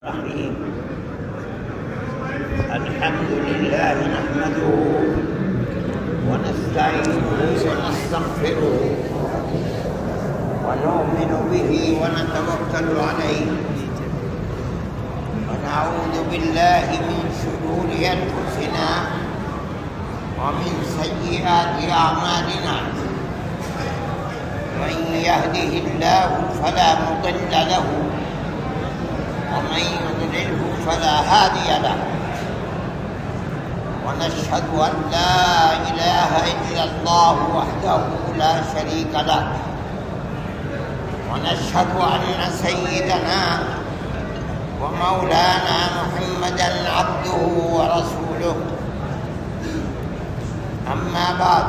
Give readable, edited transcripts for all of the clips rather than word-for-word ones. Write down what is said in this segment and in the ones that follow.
الرحيم. الحمد لله نحمده ونستعينه ونستغفره ونؤمن به ونتوكل عليه ونعوذ بالله من شرور أنفسنا ومن سيئات أعمالنا. من يهده الله فلا مضل له ومن يضلله فلا هادي له. ونشهد أن لا إله إلا الله وحده لا شريك له. ونشهد أن سيدنا ومولانا محمدا عبده ورسوله. أما بعد،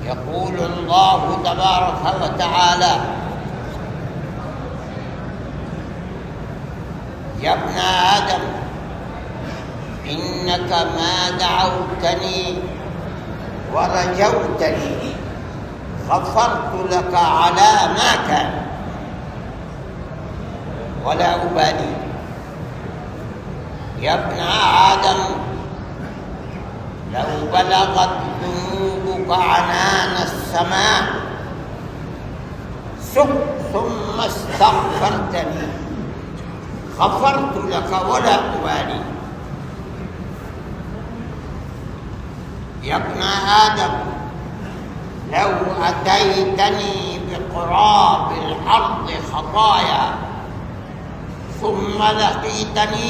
يقول الله تبارك وتعالى: يا ابن آدم إنك ما دعوتني ورجوتني غفرت لك على ما كان ولا أبالي. يا ابن آدم لو بلغت ذنوبك عنان السماء ثم استغفرتني غفرت لك ولا أبالي. يا ابن آدم لو أتيتني بقراب الأرض خطايا ثم لقيتني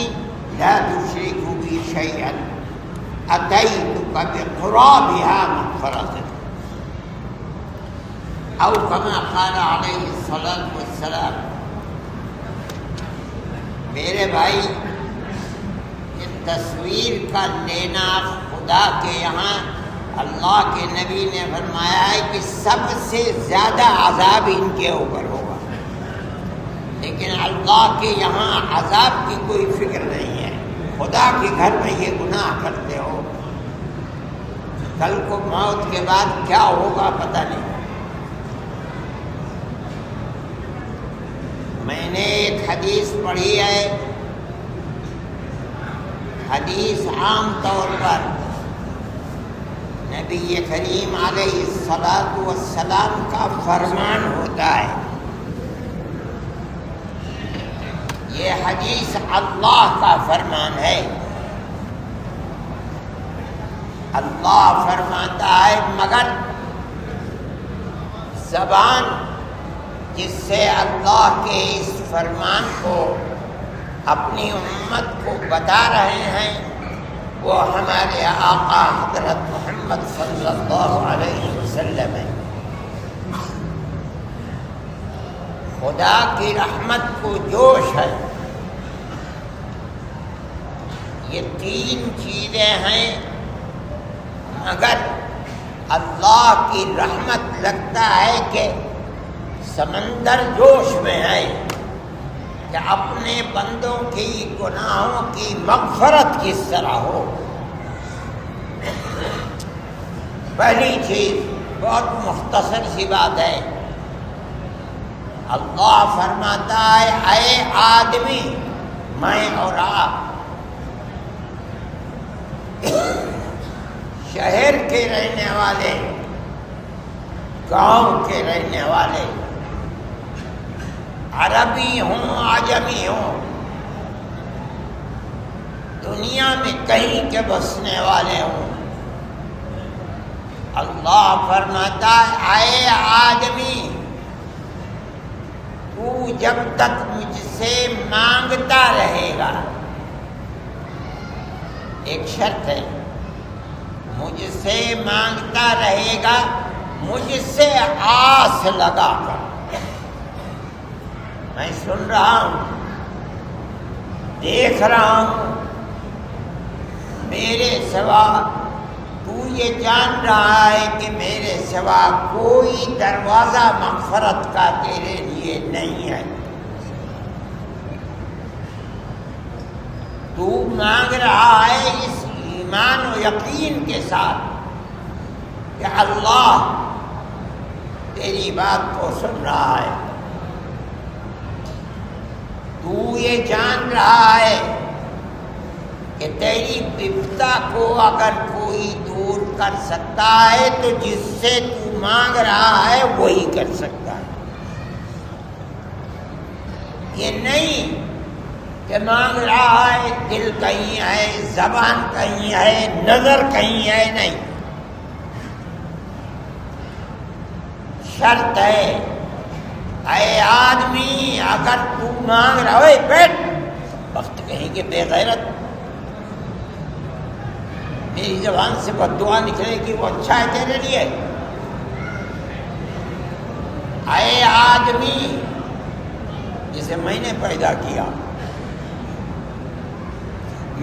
لا تشرك بي شيئا أتيتك بقرابها مغفرة، أو كما قال عليه الصلاة والسلام. میرے بھائی، اس تصویر کا لینا خدا کے یہاں اللہ کے نبی نے فرمایا ہے کہ سب سے زیادہ عذاب ان کے اوپر ہوگا، لیکن اللہ کے یہاں عذاب کی کوئی فکر نہیں ہے. خدا کے گھر میں یہ گناہ کرتے ہو، کل کو موت کے بعد کیا ہوگا پتہ نہیں. میں نے ایک حدیث پڑھی ہے. حدیث عام طور پر نبی کریم علیہ الصلاۃ والسلام کا فرمان ہوتا ہے. یہ حدیث اللہ کا فرمان ہے. اللہ فرماتا ہے مگر زبان جس سے اللہ کے اس فرمان کو اپنی امت کو بتا رہے ہیں وہ ہمارے آقا حضرت محمد صلی اللہ علیہ وسلم ہے. خدا کی رحمت کو جوش ہے. یہ تین چیزیں ہیں مگر اللہ کی رحمت لگتا ہے کہ سمندر جوش میں ہے کہ اپنے بندوں کی گناہوں کی مغفرت کس طرح ہو. پہلی چیز بہت مختصر سی بات ہے. اللہ فرماتا ہے اے آدمی، میں اور آپ شہر کے رہنے والے، گاؤں کے رہنے والے، عربی ہوں عجمی ہوں، دنیا میں کہیں کے بسنے والے ہوں، اللہ فرماتا ہے اے آدمی، تو جب تک مجھ سے مانگتا رہے گا، ایک شرط ہے، مجھ سے مانگتا رہے گا مجھ سے آس لگا کر. میں سن رہا ہوں، دیکھ رہا ہوں، میرے سوا تو یہ جان رہا ہے کہ میرے سوا کوئی دروازہ مغفرت کا تیرے لیے نہیں ہے. تو مانگ رہا ہے اس ایمان و یقین کے ساتھ کہ اللہ تیری بات کو سن رہا ہے. تو یہ جان رہا ہے کہ تیری بپتا کو اگر کوئی دور کر سکتا ہے تو جس سے تو مانگ رہا ہے وہی کر سکتا ہے. یہ نہیں کہ مانگ رہا ہے دل کہیں ہے، زبان کہیں ہے، نظر کہیں ہے، نہیں. شرط ہے اے آدمی اگر تو مانگ رہا ہے، بیٹھ، وقت کہیں کہ بے غیرت، میری زبان سے بد دعا نکلے گی وہ اچھا ہے تیرے لیے. اے آدمی جسے میں نے پیدا کیا،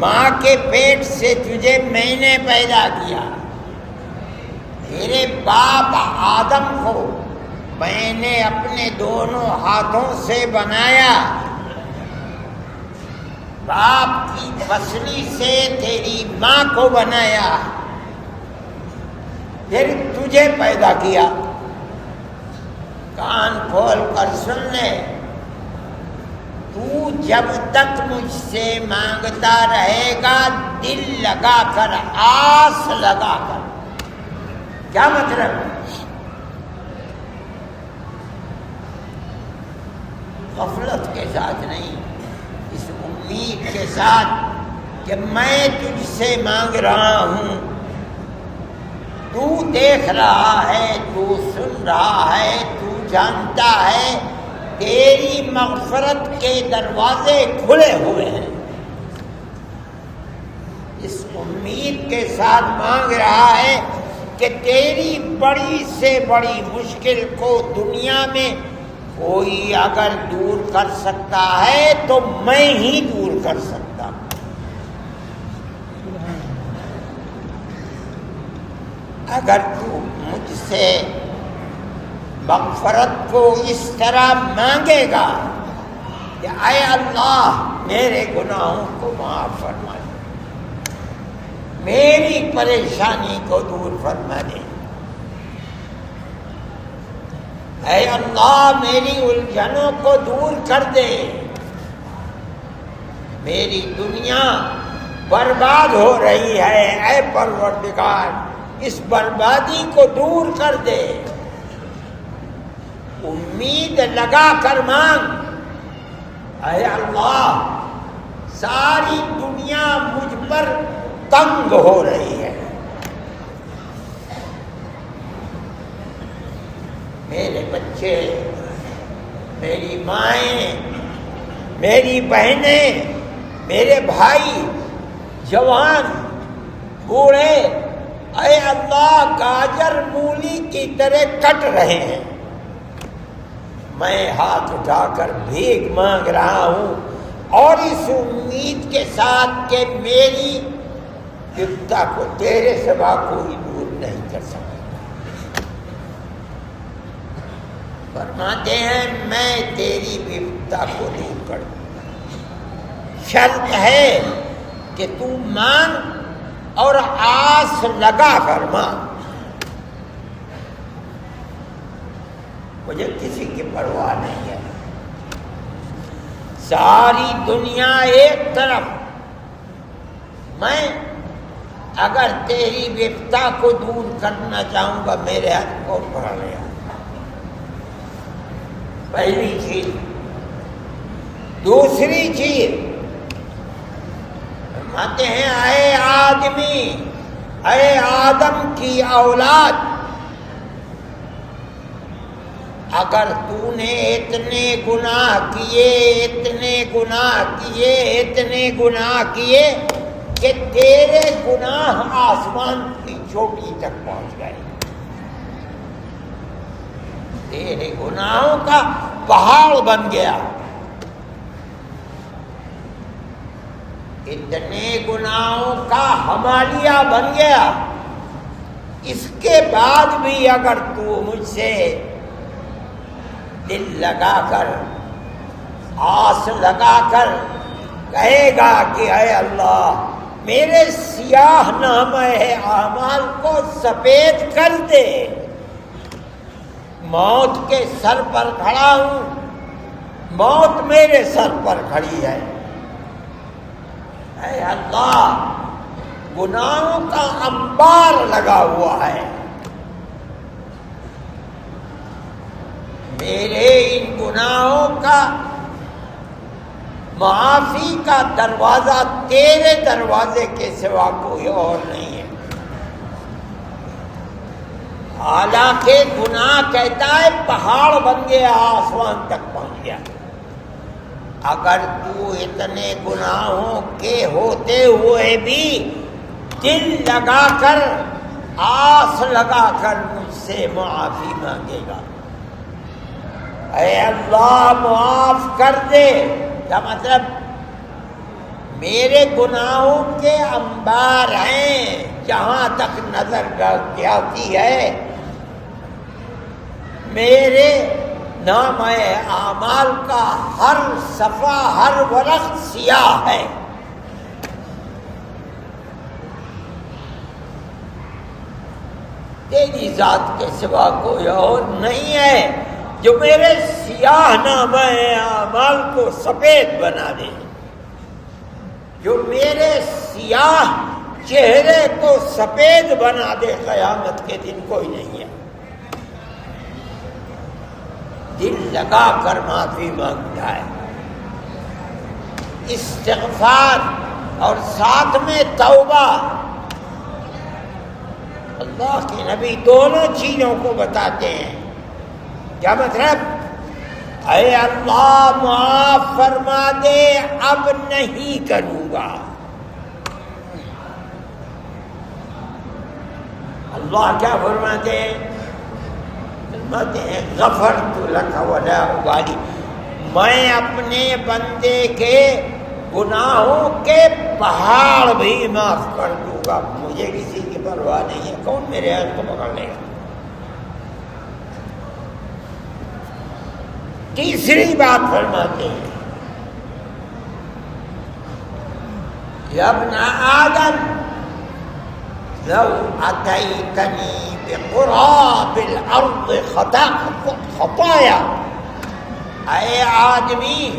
ماں کے پیٹ سے تجھے میں نے پیدا کیا، تیرے باپ آدم کو میں نے اپنے دونوں ہاتھوں سے بنایا، باپ کی پسلی سے تیری ماں کو بنایا، پھر تجھے پیدا کیا. کان کھول کر سن لے، تو جب تک مجھ سے مانگتا رہے گا دل لگا کر، آس لگا کر. کیا مطلب؟ غفلت کے ساتھ نہیں، اس امید کے ساتھ کہ میں تجھ سے مانگ رہا ہوں، تو دیکھ رہا ہے، تو سن رہا ہے، تو جانتا ہے، تیری مغفرت کے دروازے کھلے ہوئے ہیں. اس امید کے ساتھ مانگ رہا ہے کہ تیری بڑی سے بڑی مشکل کو دنیا میں کوئی اگر دور کر سکتا ہے تو میں ہی دور کر سکتا ہوں. اگر تو مجھ سے مغفرت کو اس طرح مانگے گا کہ اے اللہ میرے گناہوں کو معاف فرما دے، میری پریشانی کو دور فرما دے، اے اللہ میری الجھنوں کو دور کر دے، میری دنیا برباد ہو رہی ہے، اے پروردگار اس بربادی کو دور کر دے. امید لگا کر مانگ، اے اللہ ساری دنیا مجھ پر تنگ ہو رہی ہے، میرے بچے، میری مائیں، میری بہنیں، میرے بھائی، جوان، بوڑھے، اے اللہ گاجر مولی کی طرح کٹ رہے ہیں. میں ہاتھ اٹھا کر بھیک مانگ رہا ہوں اور اس امید کے ساتھ کہ میری بپتا کو تیرے سوا کوئی دور نہیں کر سکتا. فرماتے ہیں میں تیری بپتا کو دور کر دوں، شرط ہے کہ تو مانگ اور آس لگا کر مانگ. مجھے کسی کی پرواہ نہیں ہے، ساری دنیا ایک طرف، میں اگر تیری بپتا کو دور کرنا چاہوں گا میرے ہاتھ کون پڑا گیا. پہلی چیز. دوسری چیز فرماتے ہیں اے آدمی، اے آدم کی اولاد، اگر تو نے اتنے گناہ کیے، اتنے گناہ کیے، اتنے گناہ کیے کہ تیرے گناہ آسمان کی چوٹی تک پہنچ گئے، تیرے گناہوں کا پہاڑ بن گیا، اتنے گناہوں کا ہمالیہ بن گیا، اس کے بعد بھی اگر تو مجھ سے دل لگا کر، آس لگا کر کہے گا کہ اے اللہ میرے سیاہ نامہ اعمال کو سفید کر دے، موت کے سر پر کھڑا ہوں، موت میرے سر پر کھڑی ہے، اے اللہ گناہوں کا انبار لگا ہوا ہے، میرے ان گناہوں کا معافی کا دروازہ تیرے دروازے کے سوا کوئی اور نہیں ہے۔ حالانکہ گناہ کہتا ہے پہاڑ بن گیا، آسمان تک پہنچ گیا، اگر تو اتنے گناہوں کے ہوتے ہوئے بھی دل لگا کر آس لگا کر مجھ سے معافی مانگے گا، اے اللہ معاف کر دے، کیا مطلب میرے گناہوں کے انبار ہیں جہاں تک نظر جاتی ہے، میرے نامہ اعمال کا ہر صفحہ ہر ورق سیاہ ہے، تیری ذات کے سوا کوئی اور نہیں ہے جو میرے سیاہ نامہ اعمال کو سفید بنا دے، جو میرے سیاہ چہرے کو سفید بنا دے، قیامت کے دن کوئی نہیں ہے۔ دل لگا کر معافی مانگتا ہے، استغفار اور ساتھ میں توبہ۔ اللہ کے نبی دونوں چیزوں کو بتاتے ہیں، کیا مطلب اے اللہ معاف فرما دے، اب نہیں کروں گا۔ اللہ کیا فرماتے ہیں؟ فرماتے ہیں غفرت لک ولا ابالی، میں اپنے بندے کے گناہوں کے پہاڑ بھی معاف کر دوں گا، مجھے کسی کی پرواہ نہیں ہے، کون میرے ہاتھ کو پکڑ لے گا۔ تیسری بات فرماتے ہیں یا ابن آدم لو اتیتنی بقراب الارض خطایا، اے آدمی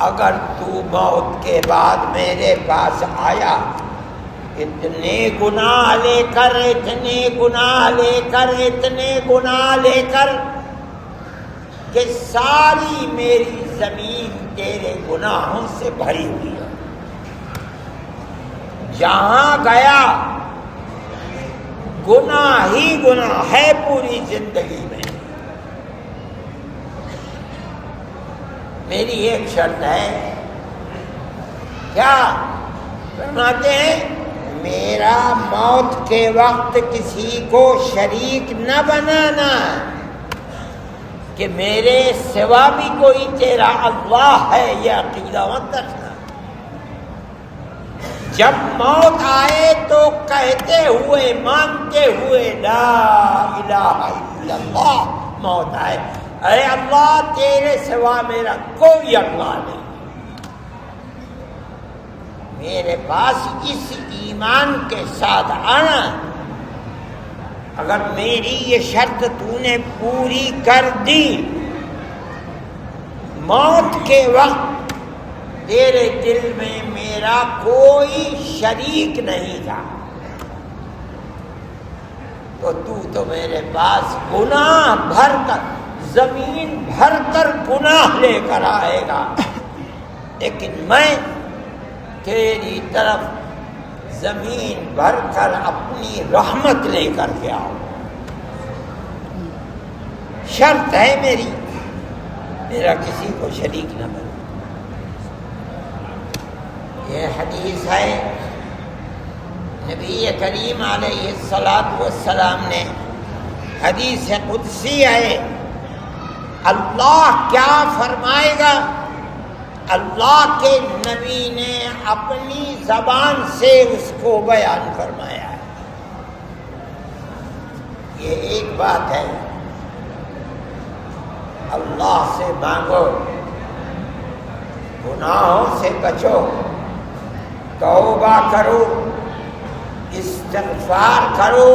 اگر تو موت کے بعد میرے پاس آیا اتنے گناہ لے کر، اتنے گناہ لے کر، اتنے گناہ لے کر کہ ساری میری زمین تیرے گناہوں سے بھری ہوئی ہے، جہاں گیا گناہ ہی گناہ ہے پوری زندگی میں، میری ایک شرط ہے، کیا فرماتے ہیں؟ میرا موت کے وقت کسی کو شریک نہ بنانا، کہ میرے سوا بھی کوئی تیرا اللہ ہے، یہ عقیدہ مت رکھنا۔ جب موت آئے تو کہتے ہوئے مانتے ہوئے لا الہ الا اللہ موت آئے، اے اللہ تیرے سوا میرا کوئی اللہ نہیں، میرے پاس اس ایمان کے ساتھ آنا۔ اگر میری یہ شرط تو نے پوری کر دی، موت کے وقت تیرے دل میں میرا کوئی شریک نہیں تھا، تو میرے پاس گناہ بھر کر، زمین بھر کر گناہ لے کر آئے گا، لیکن میں تیری طرف زمین بھر کر اپنی رحمت لے کر کے آؤں، شرط ہے میری، میرا کسی کو شریک نہ بنے۔ یہ حدیث ہے نبی کریم علیہ الصلاۃ والسلام نے، حدیث قدسی ہے، اللہ کیا فرمائے گا؟ اللہ کے نبی نے اپنی زبان سے اس کو بیان فرمایا ہے۔ یہ ایک بات ہے، اللہ سے مانگو، گناہوں سے بچو، توبہ کرو، استغفار کرو،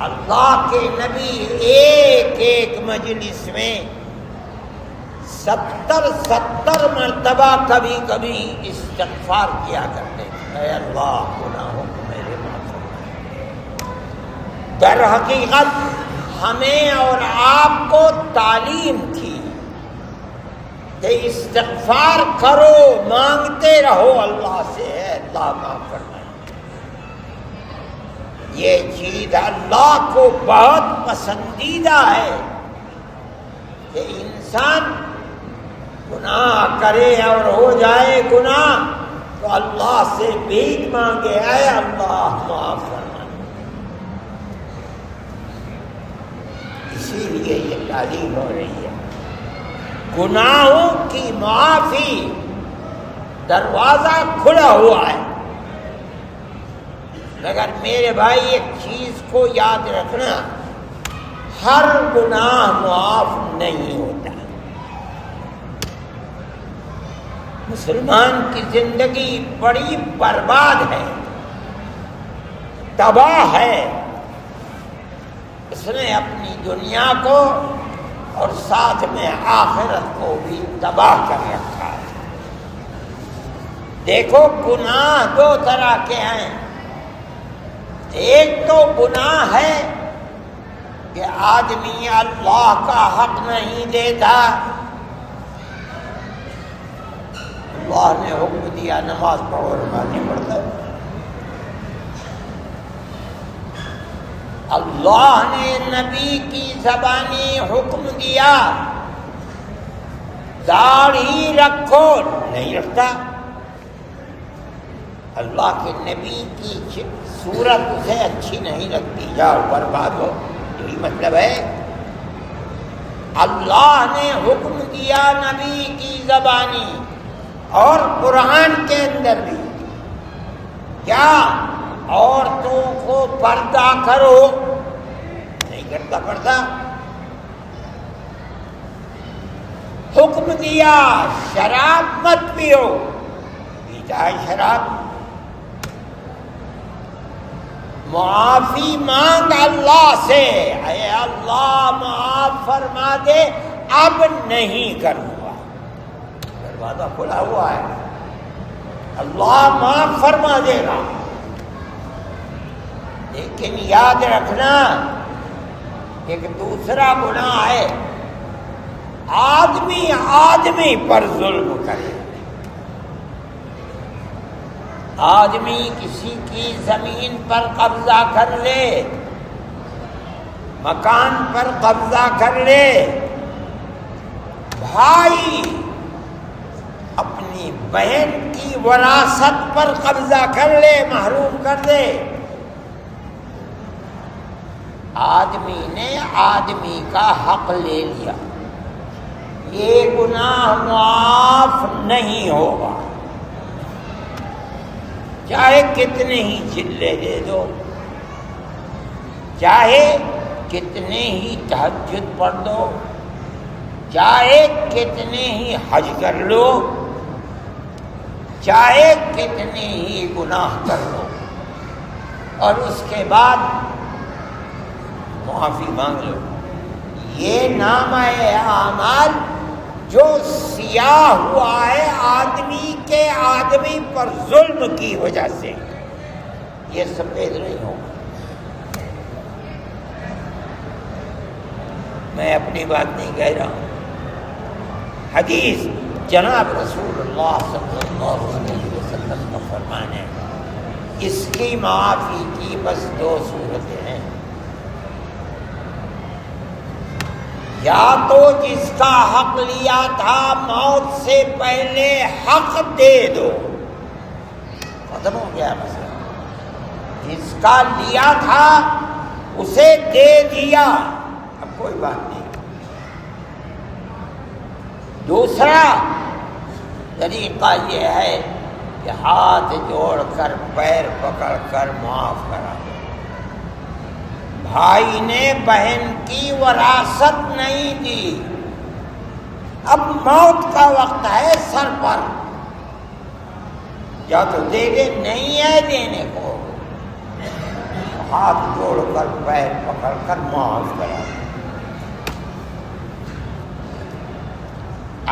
اللہ کے نبی ایک ایک مجلس میں 70 مرتبہ کبھی کبھی استغفار کیا کرتے تھے، اے اللہ گناہوں کو میرے معاف فرما۔ در حقیقت ہمیں اور آپ کو تعلیم تھی کہ استغفار کرو، مانگتے رہو اللہ سے، اے اللہ معاف فرمائے۔ یہ چیز اللہ کو بہت پسندیدہ ہے کہ انسان گناہ کرے اور ہو جائے گناہ تو اللہ سے بھیک مانگے، اے اللہ معاف فرما۔ اسی لیے یہ تعلیم ہو رہی ہے، گناہوں کی معافی دروازہ کھلا ہوا ہے، مگر میرے بھائی ایک چیز کو یاد رکھنا، ہر گناہ معاف نہیں ہوتا۔ مسلمان کی زندگی بڑی برباد ہے، تباہ ہے، اس نے اپنی دنیا کو اور ساتھ میں آخرت کو بھی تباہ کر رکھا ہے۔ دیکھو گناہ دو طرح کے ہیں، ایک تو گناہ ہے کہ آدمی اللہ کا حق نہیں دیتا، اللہ نے حکم دیا نماز پڑھو، نماز نہیں پڑھتا، اللہ نے نبی کی زبانی حکم دیا داڑھی رکھو، نہیں رکھتا، اللہ کے نبی کی صورت اسے اچھی نہیں لگتی، جاؤ برباد ہو، یہی مطلب ہے۔ اللہ نے حکم دیا نبی کی زبانی اور قرآن کے اندر بھی، کیا عورتوں کو پردہ کرو، نہیں کرتا پردہ، حکم دیا شراب مت پیو، پیتا ہے شراب، معافی مانگ اللہ سے، اے اللہ معاف فرما دے، اب نہیں کروں گا، دروازہ کھلا ہوا ہے، اللہ معاف فرما دے گا۔ لیکن یاد رکھنا ایک دوسرا گناہ ہے، آدمی پر ظلم کرے، آدمی کسی کی زمین پر قبضہ کر لے، مکان پر قبضہ کر لے، بھائی اپنی بہن کی وراثت پر قبضہ کر لے، محروم کر دے، آدمی نے آدمی کا حق لے لیا، یہ گناہ معاف نہیں ہوگا، چاہے کتنے ہی چلے دے دو، چاہے کتنے ہی تہجد پڑھ دو، چاہے کتنے ہی حج کر لو، چاہے کتنے ہی گناہ کر لو، اور اس کے بعد معافی مانگ لو، یہ نامہ اعمال جو سیاہ ہوا ہے آدمی کے آدمی پر ظلم کی وجہ سے، یہ سفید نہیں ہوگا۔ میں اپنی بات نہیں کہہ رہا ہوں، حدیث جناب رسول اللہ صلی اللہ علیہ وسلم کا فرمان ہے، اس کی معافی کی بس دو صورتیں ہیں، یا تو جس کا حق لیا تھا موت سے پہلے حق دے دو، ختم ہو گیا مسئلہ، جس کا لیا تھا اسے دے دیا، اب کوئی بات نہیں۔ دوسرا طریقہ یہ ہے کہ ہاتھ جوڑ کر پیر پکڑ کر معاف کرا دو، بھائی نے بہن کی وراثت نہیں دی، اب موت کا وقت ہے سر پر، یا تو دے دے، نہیں ہے دینے کو، ہاتھ جوڑ کر پیر پکڑ کر معاف کرا۔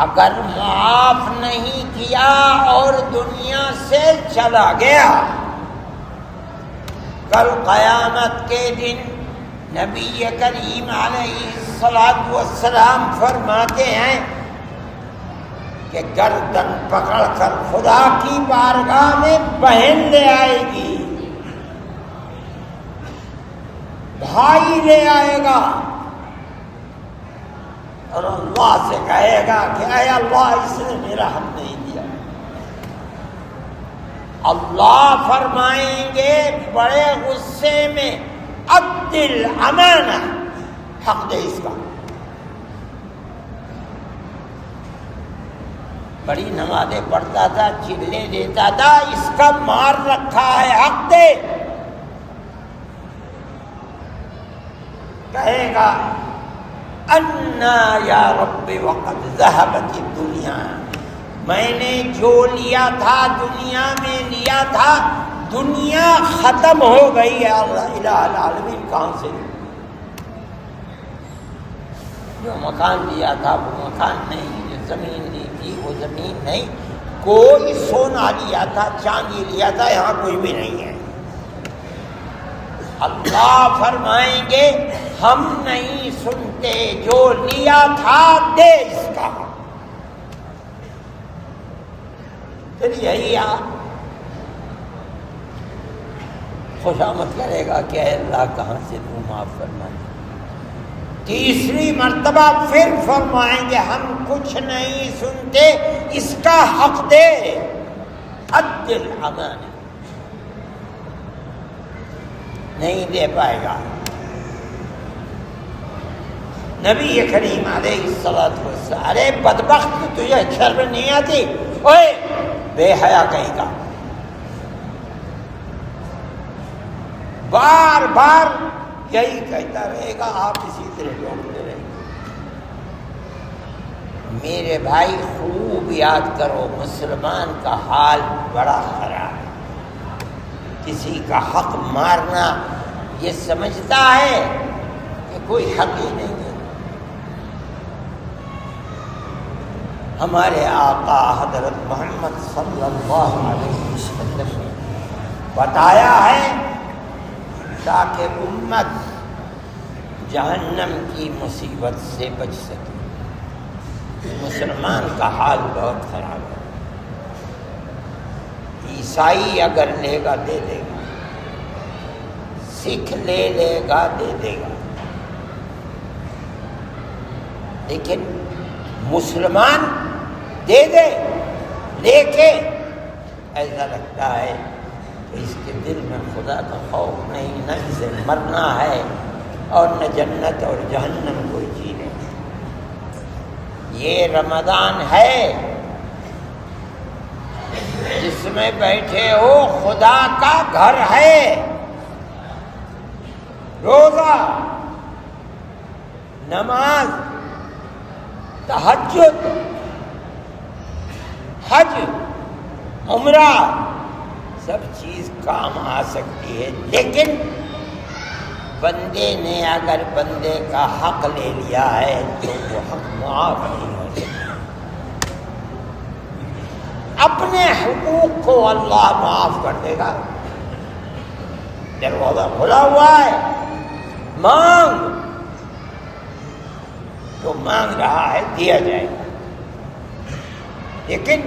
اگر معاف نہیں کیا اور دنیا سے چلا گیا، کل قیامت کے دن نبی کریم علیہ الصلوۃ والسلام فرماتے ہیں کہ گردن پکڑ کر خدا کی بارگاہ میں بہن لے آئے گی، بھائی لے آئے گا، اور اللہ سے کہے گا کہ اے اللہ اس نے میرا حق نہیں دیا۔ اللہ فرمائیں گے بڑے غصے میں، عدل امانہ، حق دے اس کا۔ بڑی نمازیں پڑھتا تھا، چلے دیتا تھا، اس کا مار رکھا ہے، حق دے۔ کہے گا انا یا رب وقد ذهبت الدنیا، میں نے جو لیا تھا دنیا میں لیا تھا، دنیا ختم ہو گئی ہے، الہ العالمین کہاں سے؟ جو مکان لیا تھا وہ مکان نہیں، جو زمین لی تھی وہ زمین نہیں، کوئی سونا لیا تھا، چاندی لیا تھا، یہاں کوئی بھی نہیں ہے۔ اللہ فرمائیں گے ہم نہیں سنتے، جو لیا تھا دے اس کا۔ پھر یہی خوشامد کرے گا کہ اے اللہ کہاں سے تو معاف فرمائے۔ تیسری مرتبہ پھر فرمائیں گے ہم کچھ نہیں سنتے، اس کا حق دے، عدل امانہ، نہیں دے پائے گا۔ نبی کریم علیہ الصلوۃ والسلام، ارے بدبخت تجھے شرم نہیں آتی؟ اوئے بے حیا کہیں کا، بار بار یہی کہتا رہے گا، آپ اسی طرح ڈھونڈتے رہیں گے۔ میرے بھائی خوب یاد کرو، مسلمان کا حال بڑا خراب ہے۔ کسی کا حق مارنا یہ سمجھتا ہے کہ کوئی حق ہی نہیں ہے۔ ہمارے آقا حضرت محمد صلی اللہ علیہ وسلم نے بتایا ہے تاکہ امت جہنم کی مصیبت سے بچ سکے۔ مسلمان کا حال بہت خراب ہے۔ عیسائی اگر لے گا دے دے گا، سکھ لے لے گا دے دے گا، لیکن مسلمان دے دے لے کے ایسا لگتا ہے کہ اس کے دل میں خدا کا خوف نہیں، نہ اسے مرنا ہے اور نہ جنت اور جہنم کوئی چیز ہے۔ یہ رمضان ہے جس میں بیٹھے ہو، خدا کا گھر ہے۔ روزہ، نماز، تہجد، حج، عمرہ، سب چیز کام آ سکتی ہے، لیکن بندے نے اگر بندے کا حق لے لیا ہے تو وہ حق معاف نہیں ہو سکتا۔ اپنے حقوق کو اللہ معاف کر دے گا۔ دروازہ کھلا ہوا ہے، مانگ، جو مانگ رہا ہے دیا جائے گا، لیکن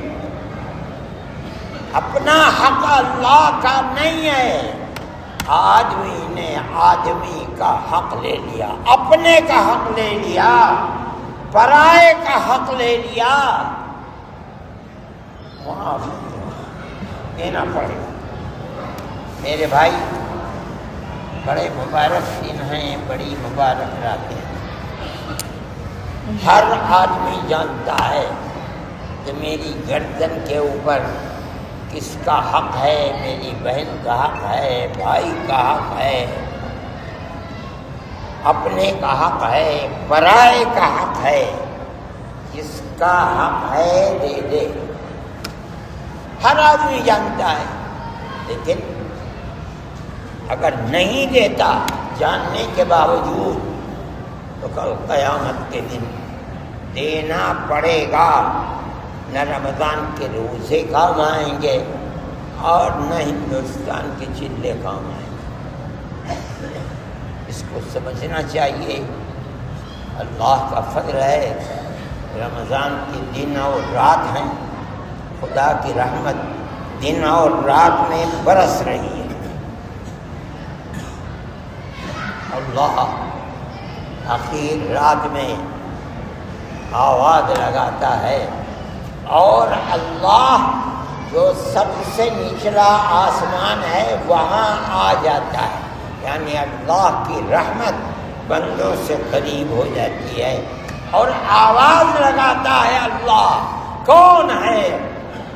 اپنا حق اللہ کا نہیں ہے۔ آدمی نے آدمی کا حق لے لیا، اپنے کا حق لے لیا، پرائے کا حق لے لیا، معاف دینا پڑے گا۔ میرے بھائی، بڑے مبارک دن ہیں، بڑی مبارک راتیں ہیں۔ ہر آدمی جانتا ہے کہ میری گردن کے اوپر کس کا حق ہے، میری بہن کا حق ہے، بھائی کا حق ہے، اپنے کا حق ہے، پرائے کا حق ہے۔ جس کا حق ہے دے دے، ہر آدمی جانتا ہے، لیکن اگر نہیں دیتا جاننے کے باوجود تو کل قیامت کے دن دینا پڑے گا. نہ رمضان کے روزے کام آئیں گے اور نہ ہندوستان کے چلے کام آئیں گے. اس کو سمجھنا چاہیے. اللہ کا فضل ہے، رمضان کے دن اور رات ہیں، خدا کی رحمت دن اور رات میں برس رہی ہے. اللہ آخر رات میں آواز لگاتا ہے اور اللہ جو سب سے نچلا آسمان ہے وہاں آ جاتا ہے. یعنی اللہ کی رحمت بندوں سے قریب ہو جاتی ہے اور آواز لگاتا ہے اللہ کون ہے؟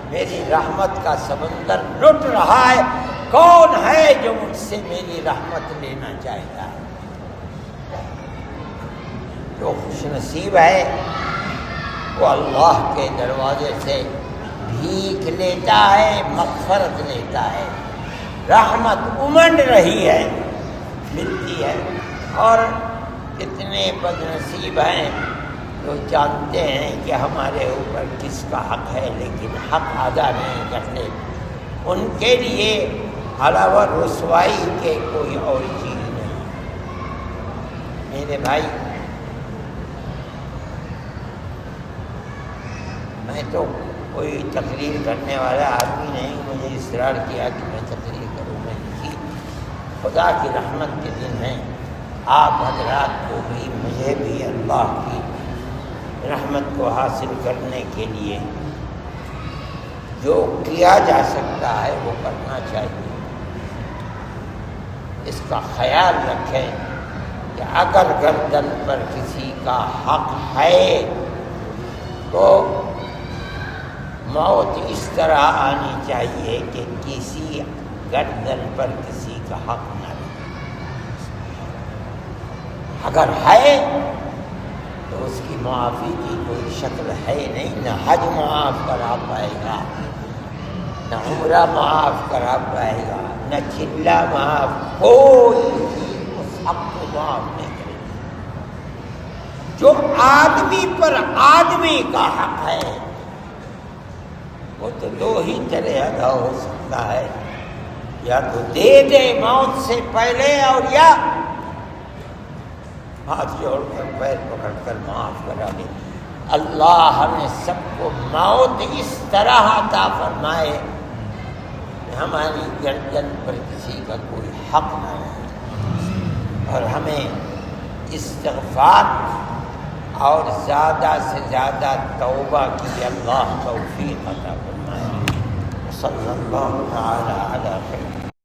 میری رحمت کا سمندر لٹ رہا ہے، کون ہے جو مجھ سے میری رحمت لینا چاہتا ہے؟ جو خوش نصیب ہے وہ اللہ کے دروازے سے بھیک لیتا ہے، مغفرت لیتا ہے، رحمت امنڈ رہی ہے، ملتی ہے. اور کتنے بد نصیب ہیں جو جانتے ہیں کہ ہمارے اوپر کس کا حق ہے لیکن حق ادا نہیں کرتے. ان کے لیے علاوہ رسوائی کے کوئی اور چیز نہیں. میرے بھائی، میں تو کوئی تقریر کرنے والا آدمی نہیں، مجھے اصرار کیا کہ میں تقریر کروں. میں کی خدا کی رحمت کے دن ہیں. آپ حضرات کو بھی مجھے بھی اللہ کی رحمت کو حاصل کرنے کے لیے جو کیا جا سکتا ہے وہ کرنا چاہیے. اس کا خیال رکھیں کہ اگر گردن پر کسی کا حق ہے تو موت اس طرح آنی چاہیے کہ کسی گردن پر کسی کا حق نہ رہے. اگر ہے تو اس کی معافی کی کوئی شکل ہے نہیں. نہ حج معاف کرا پائے گا، نہ عمرہ معاف کرا پائے گا، نہ چلہ معاف، کوئی چیز اس حق کو معاف نہیں کرے گا. جو آدمی پر آدمی کا حق ہے وہ تو دو ہی طرح ادا ہو سکتا ہے، یا تو دے دے موت سے پہلے اور یا ہاتھ جوڑ کر پیر پکڑ کر معاف کرا دے. اللہ ہمیں سب کو موت اس طرح عطا فرمائے کہ ہماری گردن پر کسی کا کوئی حق نہ رہے، اور ہمیں استغفار اور زیادہ سے زیادہ توبہ کی اللہ توفیق عطا فرمائے. صلی اللہ تعالی علی خیر.